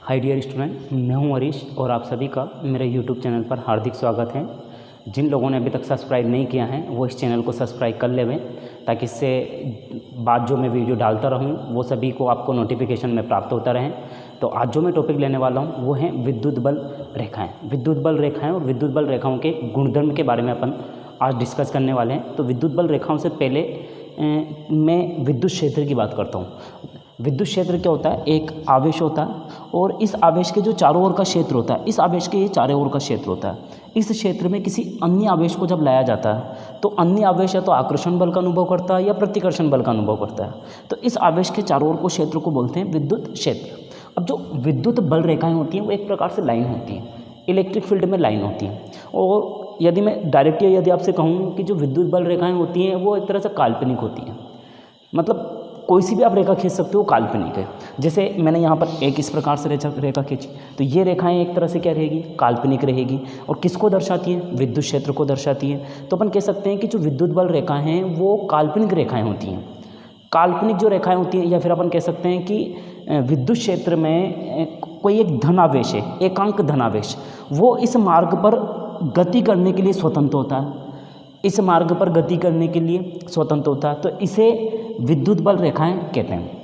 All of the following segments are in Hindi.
हाय डियर स्टूडेंट, मैं हूं हरीश और आप सभी का मेरे यूट्यूब चैनल पर हार्दिक स्वागत है। जिन लोगों ने अभी तक सब्सक्राइब नहीं किया है वो इस चैनल को सब्सक्राइब कर लेवें, ताकि इससे बाद जो मैं वीडियो डालता रहूं वो सभी को आपको नोटिफिकेशन में प्राप्त होता रहे। तो आज जो मैं टॉपिक लेने वाला हूं वो है विद्युत बल रेखाएँ। विद्युत बल रेखाएँ और विद्युत बल रेखाओं के गुणधर्म के बारे में अपन आज डिस्कस करने वाले हैं। तो विद्युत बल रेखाओं से पहले मैं विद्युत क्षेत्र की बात करता हूँ। विद्युत क्षेत्र क्या होता है? एक आवेश होता है और इस आवेश के जो चारों ओर का क्षेत्र होता है, इस आवेश के ये चारों ओर का क्षेत्र होता है। इस क्षेत्र में किसी अन्य आवेश को जब लाया जाता है तो अन्य आवेश या तो आकर्षण बल का अनुभव करता है या प्रतिकर्षण बल का अनुभव करता है। तो इस आवेश के चारों ओर को क्षेत्र को बोलते हैं विद्युत क्षेत्र। अब जो विद्युत बल रेखाएं होती हैं वो एक प्रकार से लाइन होती हैं, इलेक्ट्रिक फील्ड में लाइन होती हैं। और यदि मैं डायरेक्टली यदि आपसे कहूँ कि जो विद्युत बल रेखाएं होती हैं वो एक तरह से काल्पनिक होती हैं, मतलब कोई सी भी आप रेखा खींच सकते हो, काल्पनिक है। जैसे मैंने यहाँ पर एक इस प्रकार से रेखा खींची तो ये रेखाएं एक तरह से क्या रहेगी? काल्पनिक रहेगी। और किसको दर्शाती हैं? विद्युत क्षेत्र को दर्शाती हैं। तो अपन कह सकते हैं कि जो विद्युत बल रेखाएं हैं वो काल्पनिक रेखाएं होती हैं। काल्पनिक जो रेखाएं होती हैं, या फिर अपन कह सकते हैं कि विद्युत क्षेत्र में कोई एक धनावेश है, एकांक धनावेश, वो इस मार्ग पर गति करने के लिए स्वतंत्र होता है, इस मार्ग पर गति करने के लिए स्वतंत्र होता है। तो इसे विद्युत बल रेखाएं कहते हैं।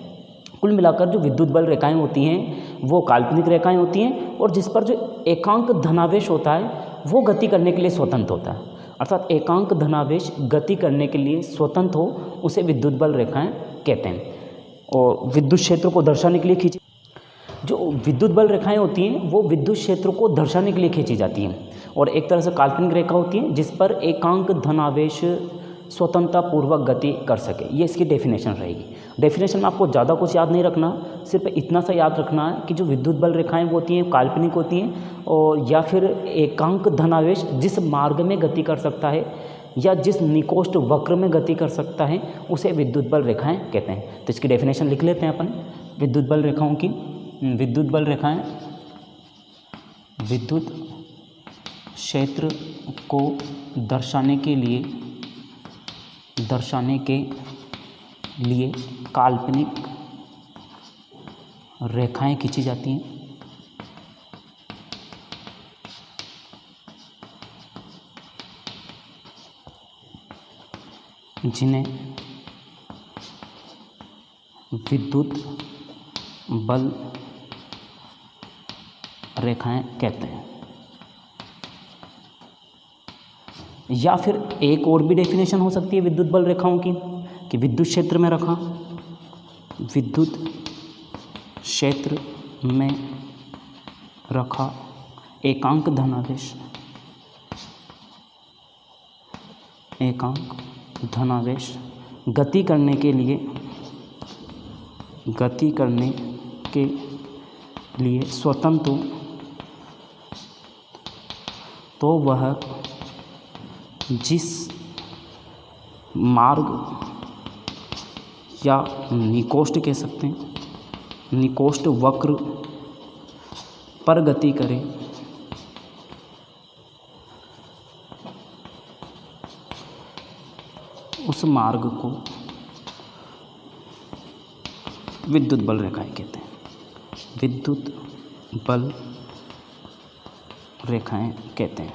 कुल मिलाकर जो विद्युत बल रेखाएं होती हैं वो काल्पनिक रेखाएं होती हैं और जिस पर जो एकांक धनावेश होता है वो गति करने के लिए स्वतंत्र होता है। अर्थात एकांक धनावेश गति करने के लिए स्वतंत्र हो उसे विद्युत बल रेखाएं कहते हैं। और विद्युत क्षेत्र को दर्शाने के लिए खींची जो विद्युत बल रेखाएं होती हैं वो विद्युत क्षेत्र को दर्शाने के लिए खींची जाती हैं। और एक तरह से काल्पनिक रेखा होती है जिस पर एकांक धनावेश स्वतंत्रतापूर्वक गति कर सके। ये इसकी डेफिनेशन रहेगी। डेफिनेशन में आपको ज़्यादा कुछ याद नहीं रखना, सिर्फ इतना सा याद रखना है कि जो विद्युत बल रेखाएं वो होती हैं काल्पनिक होती हैं, और या फिर एकांक धनावेश जिस मार्ग में गति कर सकता है या जिस निकोष्ठ वक्र में गति कर सकता है उसे विद्युत बल रेखाएँ कहते हैं। तो इसकी डेफिनेशन लिख लेते हैं अपन विद्युत बल रेखाओं की। विद्युत बल रेखाएँ विद्युत क्षेत्र को दर्शाने के लिए काल्पनिक रेखाएं खींची जाती हैं, जिन्हें विद्युत बल रेखाएं कहते हैं। या फिर एक और भी डेफिनेशन हो सकती है विद्युत बल रेखाओं की कि विद्युत क्षेत्र में रखा, विद्युत क्षेत्र में रखा एकांक धनावेश गति करने के लिए स्वतंत्र तो वह जिस मार्ग या निकोष्ठ कह सकते हैं, निकोष्ठ वक्र पर गति करे उस मार्ग को विद्युत बल रेखाएं कहते हैं। विद्युत बल रेखाएं कहते हैं।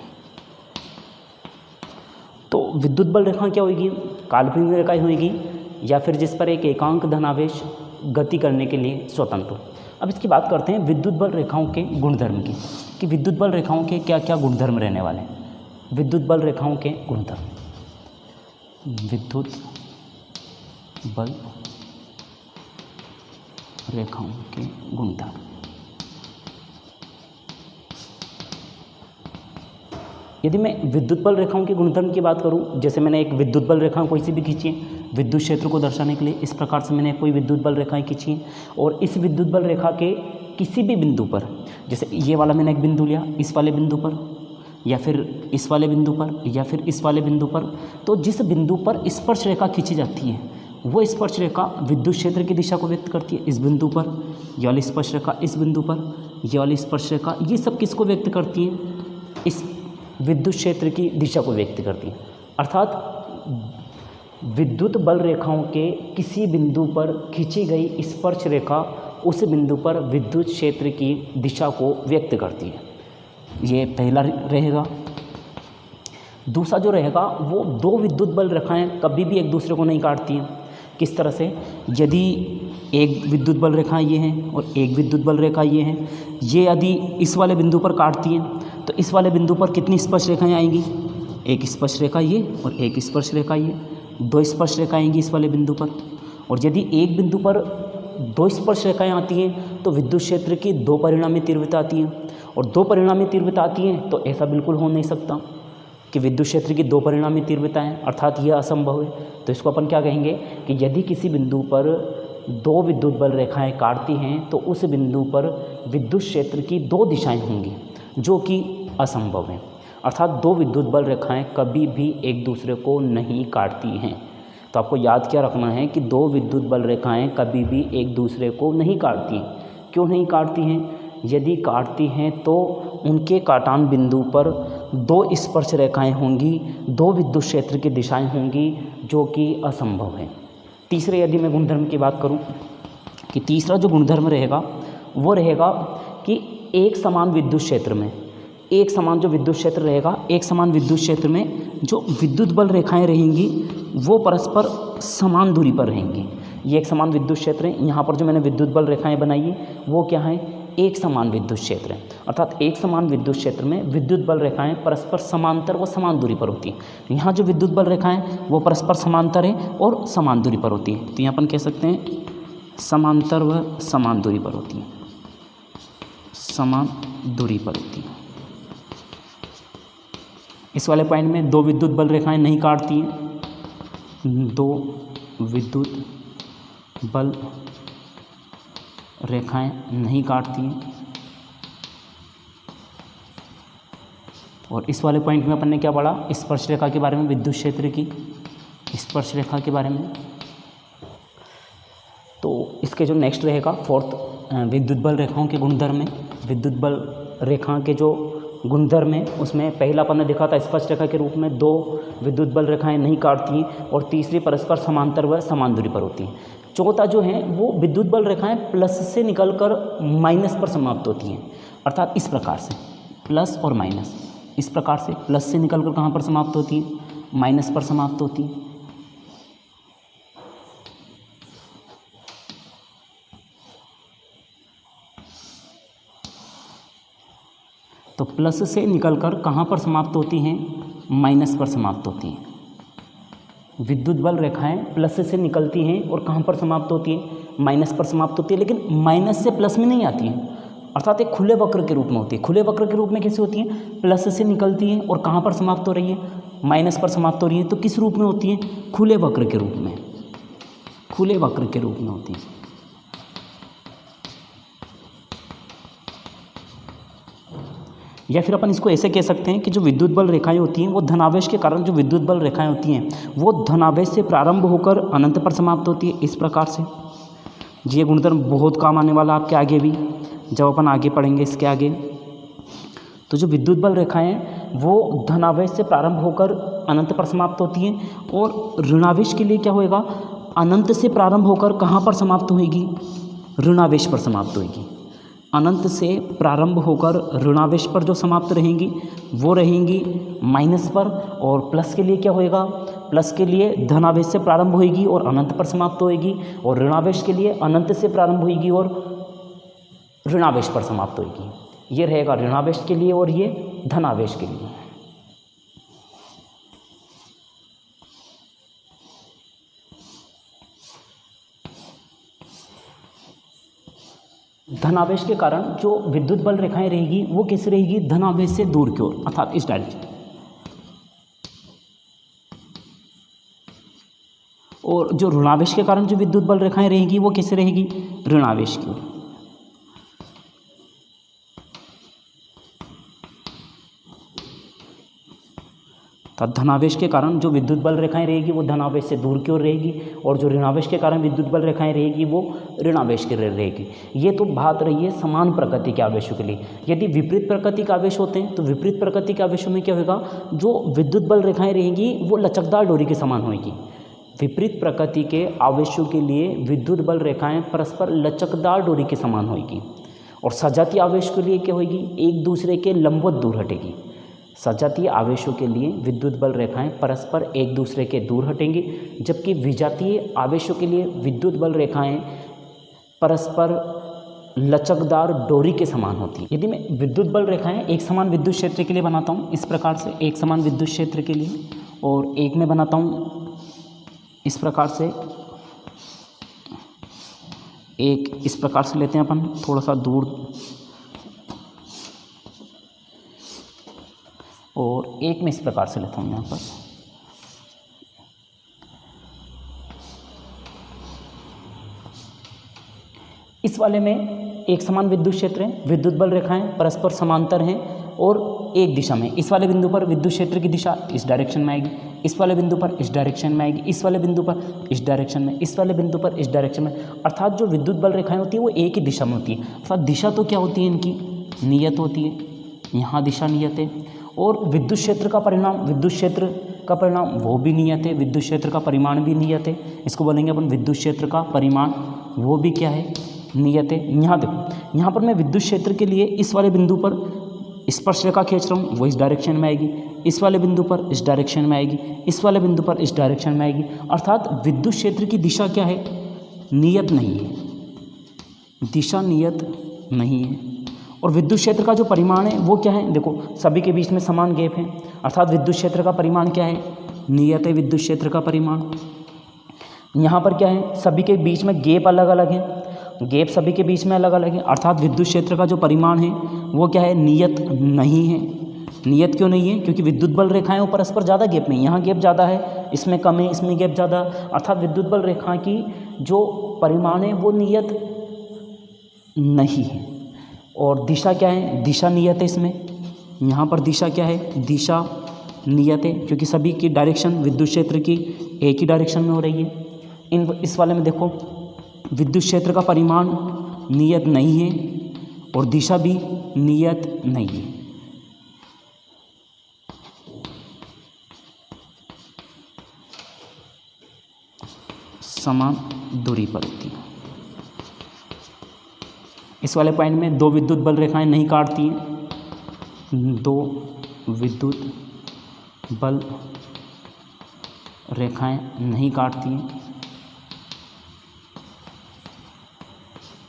तो विद्युत बल रेखा क्या होगी? काल्पनिक रेखाएं होगी या फिर जिस पर एक एकांक धनावेश गति करने के लिए स्वतंत्र हो। अब इसकी बात करते हैं विद्युत बल रेखाओं के गुणधर्म की, कि विद्युत बल रेखाओं के क्या क्या गुणधर्म रहने वाले हैं। विद्युत बल रेखाओं के गुणधर्म। विद्युत बल रेखाओं के गुणधर्म। यदि मैं विद्युत बल रेखाओं के गुणधर्म की बात करूं, जैसे मैंने एक विद्युत बल रेखा कोई सी भी खींची है विद्युत क्षेत्र को दर्शाने के लिए, इस प्रकार से मैंने कोई विद्युत बल रेखाएं खींची हैं और इस विद्युत बल रेखा के किसी भी बिंदु पर, जैसे ये वाला मैंने एक बिंदु लिया, इस वाले बिंदु पर या फिर इस वाले बिंदु पर या फिर इस वाले बिंदु पर, तो जिस बिंदु पर स्पर्श रेखा खींची जाती है वो स्पर्श रेखा विद्युत क्षेत्र की दिशा को व्यक्त करती है। इस बिंदु पर ये वाली स्पर्श रेखा, इस बिंदु पर ये वाली स्पर्श रेखा, ये सब किसको व्यक्त करती है? इस विद्युत क्षेत्र की दिशा को व्यक्त करती है। अर्थात विद्युत बल रेखाओं के किसी बिंदु पर खींची गई स्पर्श रेखा उस बिंदु पर विद्युत क्षेत्र की दिशा को व्यक्त करती है। ये पहला रहेगा। दूसरा जो रहेगा वो दो विद्युत बल रेखाएं कभी भी एक दूसरे को नहीं काटती हैं। किस तरह से? यदि एक विद्युत बल रेखा ये है और एक विद्युत बल रेखा ये है, ये यदि इस वाले बिंदु पर काटती हैं तो इस वाले बिंदु पर कितनी स्पर्श रेखाएं आएंगी? एक स्पर्श रेखा ये और एक स्पर्श रेखा ये, दो स्पर्श रेखा आएंगी इस वाले बिंदु पर। और यदि एक बिंदु पर दो स्पर्श रेखाएं आती हैं तो विद्युत क्षेत्र की दो परिणामी तीव्रता आती है। और दो परिणामी तीव्रता आती हैं तो ऐसा बिल्कुल हो नहीं सकता कि विद्युत क्षेत्र की दो परिणामी तीव्रताएं, अर्थात यह असंभव है। तो इसको अपन क्या कहेंगे कि यदि किसी बिंदु पर दो विद्युत बल रेखाएं काटती हैं तो उस बिंदु पर विद्युत क्षेत्र की दो दिशाएं होंगी जो कि असंभव है। अर्थात दो विद्युत बल रेखाएं कभी भी एक दूसरे को नहीं काटती हैं। तो आपको याद क्या रखना है कि दो विद्युत बल रेखाएं कभी भी एक दूसरे को नहीं काटती हैं। क्यों नहीं काटती हैं? यदि काटती हैं तो उनके काटान बिंदु पर दो स्पर्श रेखाएं होंगी, दो विद्युत क्षेत्र की दिशाएं होंगी जो कि असंभव है। तीसरे यदि मैं गुणधर्म की बात करूं कि तीसरा जो गुणधर्म रहेगा वो रहेगा कि एक समान विद्युत क्षेत्र में, एक समान जो विद्युत क्षेत्र रहेगा, एक समान विद्युत क्षेत्र में जो विद्युत बल रेखाएं रहेंगी वो परस्पर समान दूरी पर रहेंगी। ये एक समान विद्युत क्षेत्र है। यहाँ पर जो मैंने विद्युत बल रेखाएं बनाई है वो क्या है? एक समान विद्युत क्षेत्र है। अर्थात एक समान विद्युत क्षेत्र में विद्युत बल रेखाएं परस्पर समांतर व समान दूरी पर होती हैं। यहाँ जो विद्युत बल रेखाएं वो परस्पर समांतर है और समान दूरी पर होती है। तो यहाँ अपन कह सकते हैं समांतर व समान दूरी पर होती है, समान दूरी पर होती है। इस वाले पॉइंट में दो विद्युत बल रेखाएं नहीं काटती हैं, दो विद्युत बल रेखाएं नहीं काटती हैं। और इस वाले पॉइंट में अपन ने क्या पढ़ा? स्पर्श रेखा के बारे में, विद्युत क्षेत्र की स्पर्श रेखा के बारे में। तो इसके जो नेक्स्ट रहेगा फोर्थ, विद्युत बल रेखाओं के गुणधर्म में। विद्युत बल रेखा के जो गुणधर्म है उसमें पहला अपन ने देखा था स्पर्श रेखा के रूप में दो विद्युत बल रेखाएं नहीं काटती हैं और तीसरी परस्पर समांतर व समान दूरी पर होती हैं। चौथा जो है वो विद्युत बल रेखाएं प्लस से निकलकर माइनस पर समाप्त होती हैं। अर्थात इस प्रकार से प्लस और माइनस, इस प्रकार से प्लस से निकलकर कहाँ पर समाप्त होती है? माइनस पर समाप्त होती है। तो प्लस से निकलकर कहाँ पर समाप्त होती हैं? माइनस पर समाप्त होती हैं। विद्युत बल रेखाएं प्लस से निकलती हैं और कहाँ पर समाप्त होती है? माइनस पर समाप्त होती है, लेकिन माइनस से प्लस में नहीं आती हैं। अर्थात एक खुले वक्र के रूप में होती है। खुले वक्र के रूप में कैसे होती है? प्लस से निकलती हैं और कहाँ पर समाप्त हो रही है? माइनस पर समाप्त हो रही है। तो किस रूप में होती है? खुले वक्र के रूप में, खुले वक्र के रूप में होती है। या फिर अपन इसको ऐसे कह सकते हैं कि जो विद्युत बल रेखाएं होती हैं वो धनावेश के कारण, जो विद्युत बल रेखाएं होती हैं वो धनावेश से प्रारंभ होकर अनंत पर समाप्त होती है। इस प्रकार से ये गुणधर्म बहुत काम आने वाला आपके आगे भी, जब अपन आगे पढ़ेंगे इसके आगे। तो जो विद्युत बल रेखाएं वो धनावेश से प्रारंभ होकर अनंत पर समाप्त होती हैं और ऋणावेश के लिए क्या होएगा? अनंत से प्रारंभ होकर कहाँ पर समाप्त होएगी? ऋणावेश पर समाप्त होएगी। अनंत से प्रारंभ होकर ऋणावेश पर जो समाप्त रहेंगी वो रहेंगी माइनस पर, और प्लस के लिए क्या होएगा? प्लस के लिए धनावेश से प्रारंभ होएगी और अनंत पर समाप्त होएगी, और ऋणावेश के लिए अनंत से प्रारंभ होएगी और ऋणावेश पर समाप्त होएगी। ये रहेगा ऋणावेश के लिए और ये धनावेश के लिए। धनावेश के कारण जो विद्युत बल रेखाएं रहेगी वो कैसे रहेगी? धनावेश से दूर की ओर, अर्थात इस डायरेक्शन। और जो ऋणावेश के कारण जो विद्युत बल रेखाएं रहेगी वो कैसे रहेगी? ऋणावेश की ओर। धनावेश के कारण जो विद्युत बल रेखाएं रहेगी वो धनावेश से दूर की ओर रहेगी, और जो ऋणावेश के कारण विद्युत बल रेखाएं रहेगी वो ऋणावेश की रहेगी। ये तो बात रही है समान प्रकृति के आवेशों के लिए। यदि विपरीत प्रकृति के आवेश होते हैं तो विपरीत प्रकृति के आवेशों में क्या होगा? जो विद्युत बल रेखाएं रहेंगी वो लचकदार डोरी के समान होगी। विपरीत प्रकृति के आवेशों के लिए विद्युत बल रेखाएं परस्पर लचकदार डोरी के समान होगी, और सजातीय आवेश के लिए क्या होगी, एक दूसरे के लंबवत दूर हटेगी। सजातीय आवेशों के लिए विद्युत बल रेखाएं परस्पर एक दूसरे के दूर हटेंगी, जबकि विजातीय आवेशों के लिए विद्युत बल रेखाएं परस्पर लचकदार डोरी के समान होती है। यदि मैं विद्युत बल रेखाएं एक समान विद्युत क्षेत्र के लिए बनाता हूँ इस प्रकार से, एक समान विद्युत क्षेत्र के लिए, और एक में बनाता हूँ इस प्रकार से, एक इस प्रकार से लेते हैं अपन थोड़ा सा दूर, और एक में इस प्रकार से लेता हूँ यहाँ पर। इस वाले में एक समान विद्युत क्षेत्र है, विद्युत बल रेखाएं परस्पर समांतर हैं और एक दिशा में। इस वाले बिंदु पर विद्युत क्षेत्र की दिशा इस डायरेक्शन में आएगी, इस वाले बिंदु पर इस डायरेक्शन में आएगी, इस वाले बिंदु पर इस डायरेक्शन में, इस वाले बिंदु पर इस डायरेक्शन में। अर्थात जो विद्युत बल रेखाएं होती है वो एक ही दिशा में होती है। अर्थात दिशा तो क्या होती है, इनकी नियत होती है, यहाँ दिशा नियत है, और विद्युत क्षेत्र का परिणाम, विद्युत क्षेत्र का परिणाम वो भी नियत है, विद्युत क्षेत्र का परिमाण भी नियत है। इसको बोलेंगे अपन विद्युत क्षेत्र का परिमाण, वो भी क्या है, नियत है। यहाँ देखो, यहाँ पर मैं विद्युत क्षेत्र के लिए इस वाले बिंदु पर स्पर्श रेखा खींच रहा हूँ, वो इस डायरेक्शन में आएगी, इस वाले बिंदु पर इस डायरेक्शन में आएगी, इस वाले बिंदु पर इस डायरेक्शन में आएगी। अर्थात विद्युत क्षेत्र की दिशा क्या है, नियत नहीं है, दिशा नियत नहीं है। और विद्युत क्षेत्र का जो परिमाण है वो क्या है, देखो सभी के बीच में समान गैप है, अर्थात विद्युत क्षेत्र का परिमाण क्या है, नियत है विद्युत क्षेत्र का परिमाण। यहाँ पर क्या है, सभी के बीच में गैप अलग अलग है, गैप सभी के बीच में अलग अलग है, अर्थात विद्युत क्षेत्र का जो परिमाण है वो क्या है, नियत नहीं है। नियत क्यों नहीं है, क्योंकि विद्युत बल रेखाएं वो परस्पर ज़्यादा गैप नहीं, यहाँ गैप ज़्यादा है, इसमें कम है, इसमें गैप ज़्यादा, अर्थात विद्युत बल रेखा की जो परिमाण है वो नियत नहीं है। और दिशा क्या है, दिशा नियत है इसमें, यहाँ पर दिशा क्या है, दिशा नियत है, क्योंकि सभी की डायरेक्शन विद्युत क्षेत्र की एक ही डायरेक्शन में हो रही है। इस वाले में देखो विद्युत क्षेत्र का परिमाण नियत नहीं है और दिशा भी नियत नहीं है। समान दूरी पर होती है। इस वाले पॉइंट में दो विद्युत बल रेखाएं नहीं काटती हैं, दो विद्युत बल रेखाएं नहीं काटती हैं।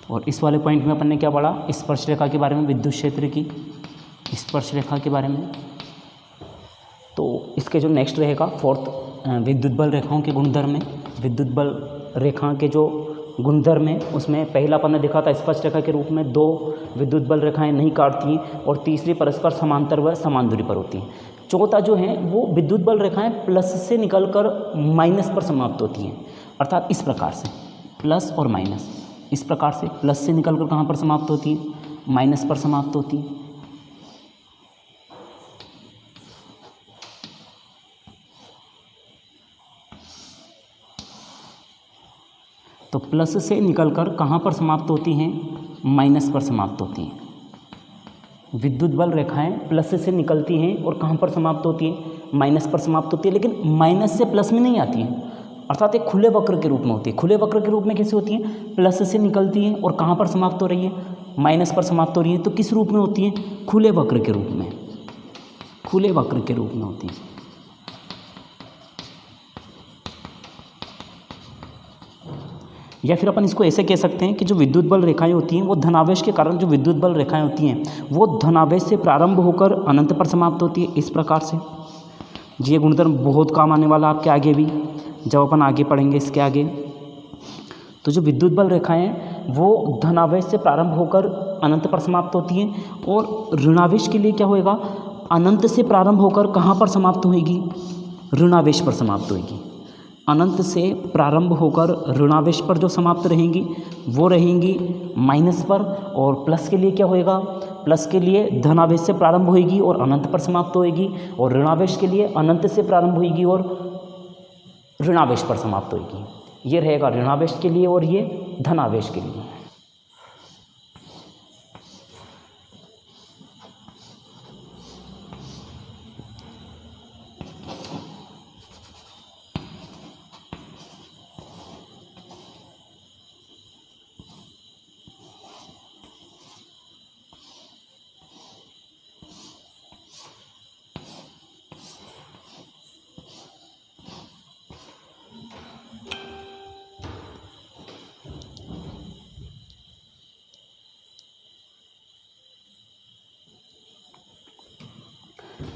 और इस वाले पॉइंट में अपन ने क्या पढ़ा, स्पर्श रेखा के बारे में, विद्युत क्षेत्र की स्पर्श रेखा के बारे में। तो इसके जो नेक्स्ट रहेगा फोर्थ, विद्युत बल रेखाओं के गुणधर्म में, विद्युत बल रेखा के जो गुणधर्म है उसमें पहला अपन ने देखा था स्पर्श रेखा के रूप में दो विद्युत बल रेखाएं नहीं काटती और तीसरी परस्पर समांतर व समान दूरी पर होती हैं। चौथा जो है वो विद्युत बल रेखाएं प्लस से निकलकर माइनस पर समाप्त होती हैं, अर्थात इस प्रकार से प्लस और माइनस, इस प्रकार से प्लस से निकलकर कहाँ पर समाप्त होती है, माइनस पर समाप्त होती है। तो प्लस से निकलकर कहाँ पर समाप्त होती हैं, माइनस पर समाप्त होती हैं। विद्युत बल रेखाएं प्लस से निकलती हैं और कहाँ पर समाप्त होती हैं, माइनस पर समाप्त होती है, लेकिन माइनस से प्लस में नहीं आती हैं, अर्थात एक खुले वक्र के रूप में होती है। खुले वक्र के रूप में कैसे होती है, प्लस से निकलती हैं और कहाँ पर समाप्त हो रही है, माइनस पर समाप्त हो रही है। तो किस रूप में होती है, खुले वक्र के रूप में, खुले वक्र के रूप में होती है। या फिर अपन इसको ऐसे कह सकते हैं कि जो विद्युत बल रेखाएं होती हैं वो धनावेश के कारण, जो विद्युत बल रेखाएं होती हैं वो धनावेश से प्रारंभ होकर अनंत पर समाप्त होती है, इस प्रकार से। ये गुणधर्म बहुत काम आने वाला आपके आगे भी, जब अपन आगे पढ़ेंगे इसके आगे। तो जो विद्युत बल रेखाएं वो धनावेश से प्रारंभ होकर अनंत पर समाप्त होती हैं, और ऋणावेश के लिए क्या होएगा, अनंत से प्रारंभ होकर कहाँ पर समाप्त होएगी, ऋणावेश पर समाप्त होएगी। अनंत से प्रारंभ होकर ऋणावेश पर जो समाप्त रहेंगी वो रहेंगी माइनस पर, और प्लस के लिए क्या होएगा, प्लस के लिए धनावेश से प्रारंभ होएगी और अनंत पर समाप्त होएगी, और ऋणावेश के लिए अनंत से प्रारंभ होएगी और ऋणावेश पर समाप्त होएगी। ये रहेगा ऋणावेश के लिए और ये धनावेश के लिए।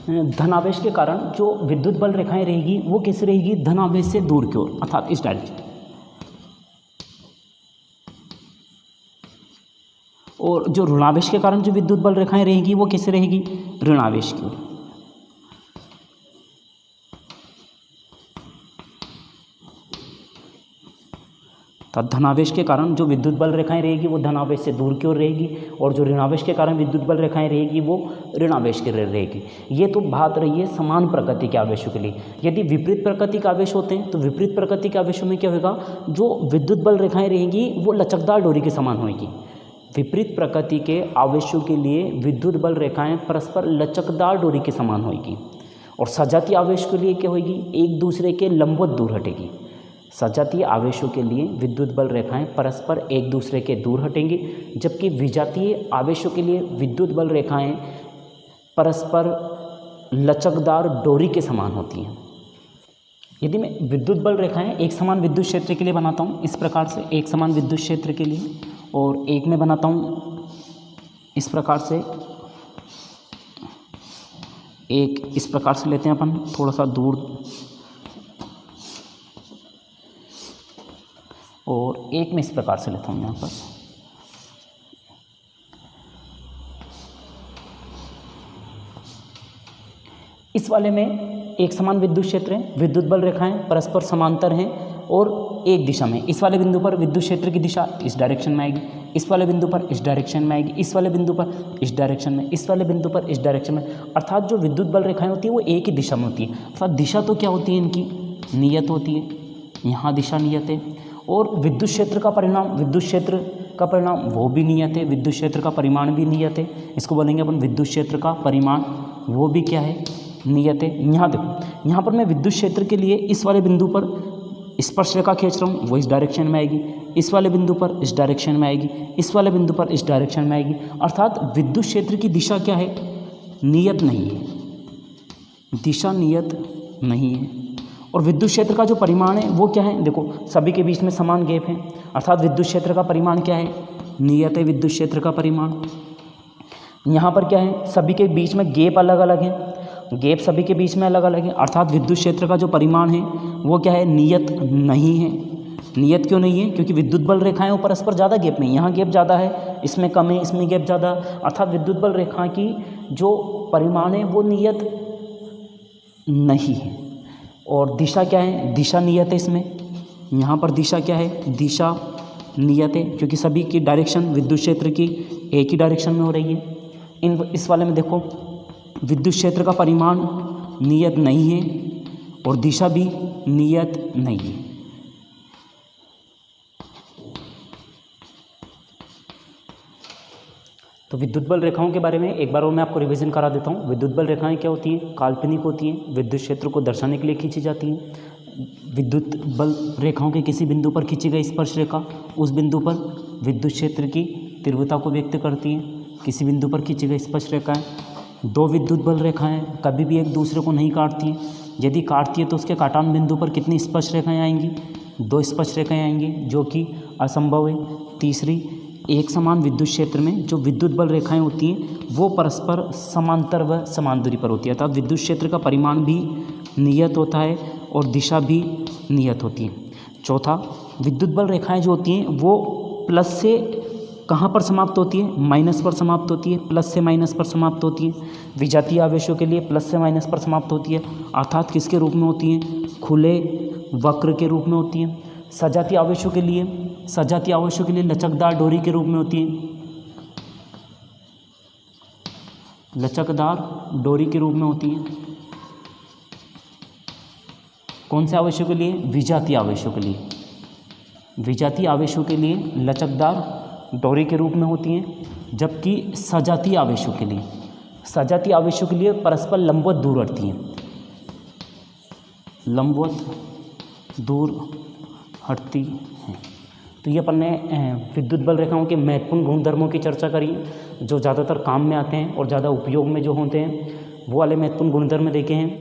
धनावेश के कारण जो विद्युत बल रेखाएं रहेगी वो कैसे रहेगी, धनावेश से दूर की ओर, अर्थात इस डायरेक्शन। और जो ऋणावेश के कारण जो विद्युत बल रेखाएं रहेगी वो कैसे रहेगी, ऋणावेश की ओर। धनावेश के कारण जो विद्युत बल रेखाएं रहेगी वो धनावेश से दूर की ओर रहेगी, और जो ऋणावेश के कारण विद्युत बल रेखाएं रहेगी वो ऋणावेश की ओर रहेगी। ये तो बात रही है समान प्रकृति के आवेशों के लिए। यदि विपरीत प्रकृति के आवेश होते हैं तो विपरीत प्रकृति के आवेशों में क्या होगा, जो विद्युत बल रेखाएं रहेंगी वो लचकदार डोरी के समान होगी। विपरीत प्रकृति के आवेशों के लिए विद्युत बल रेखाएं परस्पर लचकदार डोरी के समान होगी, और सजातीय आवेश के लिए क्या होगी, एक दूसरे के लंबवत दूर हटेगी। सजातीय आवेशों के लिए विद्युत बल रेखाएं परस्पर एक दूसरे के दूर हटेंगी, जबकि विजातीय आवेशों के लिए विद्युत बल रेखाएं परस्पर लचकदार डोरी के समान होती हैं। यदि मैं विद्युत बल रेखाएं एक समान विद्युत क्षेत्र के लिए बनाता हूं, इस प्रकार से एक समान विद्युत क्षेत्र के लिए, और एक में बनाता हूं इस प्रकार से, एक इस प्रकार से लेते हैं अपन थोड़ा सा दूर, और एक में इस प्रकार से लेता हूँ यहाँ पर। इस वाले में एक समान विद्युत क्षेत्र है, विद्युत बल रेखाएं परस्पर समांतर हैं और एक दिशा में। इस वाले बिंदु पर विद्युत क्षेत्र की दिशा इस डायरेक्शन में आएगी, इस वाले बिंदु पर इस डायरेक्शन में आएगी, इस वाले बिंदु पर इस डायरेक्शन में, इस वाले बिंदु पर इस डायरेक्शन में। अर्थात जो विद्युत बल रेखाएं होती है वो एक ही दिशा में होती है। अर्थात दिशा तो क्या होती है, इनकी नियत होती है, यहाँ दिशा नियत है, और विद्युत क्षेत्र का परिणाम, विद्युत क्षेत्र का परिणाम वो भी नियत है, विद्युत क्षेत्र का परिमाण भी नियत है। इसको बोलेंगे अपन विद्युत क्षेत्र का परिमाण, वो भी क्या है, नियत है। यहाँ देखो, यहाँ पर मैं विद्युत क्षेत्र के लिए इस वाले बिंदु पर स्पर्श रेखा खींच रहा हूँ, वो इस डायरेक्शन में आएगी, इस वाले बिंदु पर इस डायरेक्शन में आएगी, इस वाले बिंदु पर इस डायरेक्शन में आएगी। अर्थात विद्युत क्षेत्र की दिशा क्या है, नियत नहीं है, दिशा नियत नहीं है। और विद्युत क्षेत्र का जो परिमाण है वो क्या है, देखो सभी के बीच में समान गैप है, अर्थात विद्युत क्षेत्र का परिमाण क्या है, नियत है विद्युत क्षेत्र का परिमाण। यहाँ पर क्या है, सभी के बीच में गैप अलग अलग है, गैप सभी के बीच में अलग अलग है, अर्थात विद्युत क्षेत्र का जो परिमाण है वो क्या है, नियत नहीं है। नियत क्यों नहीं है, क्योंकि विद्युत बल रेखाएं वो परस्पर ज़्यादा गैप में, यहाँ गैप ज़्यादा है, इसमें कम है, इसमें गैप ज़्यादा, अर्थात विद्युत बल रेखा की जो परिमाण है वो नियत नहीं है। और दिशा क्या है, दिशा नियत है इसमें, यहाँ पर दिशा क्या है, दिशा नियत है, क्योंकि सभी की डायरेक्शन विद्युत क्षेत्र की एक ही डायरेक्शन में हो रही है। इस वाले में देखो विद्युत क्षेत्र का परिमाण नियत नहीं है और दिशा भी नियत नहीं है। तो विद्युत बल रेखाओं के बारे में एक बार और मैं आपको रिवीजन करा देता हूँ। विद्युत बल रेखाएं क्या होती हैं, काल्पनिक होती हैं, विद्युत क्षेत्र को दर्शाने के लिए खींची जाती हैं। विद्युत बल रेखाओं के किसी बिंदु पर खींची गई स्पर्श रेखा उस बिंदु पर विद्युत क्षेत्र की तीव्रता को व्यक्त करती हैं। किसी बिंदु पर खींची गई स्पर्श रेखाएं, दो विद्युत बल रेखाएं कभी भी एक दूसरे को नहीं काटती हैं। यदि काटती है तो उसके काटान बिंदु पर कितनी स्पर्श रेखाएं आएंगी, दो स्पर्श रेखाएं आएंगी, जो कि असंभव है। तीसरी, एक समान विद्युत क्षेत्र में जो विद्युत बल रेखाएं होती हैं वो परस्पर समांतर व समान दूरी पर होती है, अर्थात विद्युत क्षेत्र का परिमाण भी नियत होता है और दिशा भी नियत होती है। चौथा, विद्युत बल रेखाएं जो होती हैं वो प्लस से कहाँ पर समाप्त होती है, माइनस पर समाप्त होती है, प्लस से माइनस पर समाप्त होती है। विजातीय आवेशों के लिए प्लस से माइनस पर समाप्त होती है, अर्थात किसके रूप में होती हैं, खुले वक्र के रूप में होती हैं। सजातीय आवेशों के लिए लचकदार डोरी के रूप में होती है, लचकदार डोरी के रूप में होती है। कौन से आवेशों के लिए, विजातीय आवेशों के लिए, विजातीय आवेशों के लिए लचकदार डोरी के रूप में होती हैं। जबकि सजातीय आवेशों के लिए परस्पर लंबवत दूर हटती हैं, लंबवत दूर हटती हैं। तो ये अपन ने विद्युत बल रेखाओं के महत्वपूर्ण गुणधर्मों की चर्चा करी, जो ज़्यादातर काम में आते हैं और ज़्यादा उपयोग में जो होते हैं वो वाले महत्वपूर्ण गुणधर्म देखे हैं।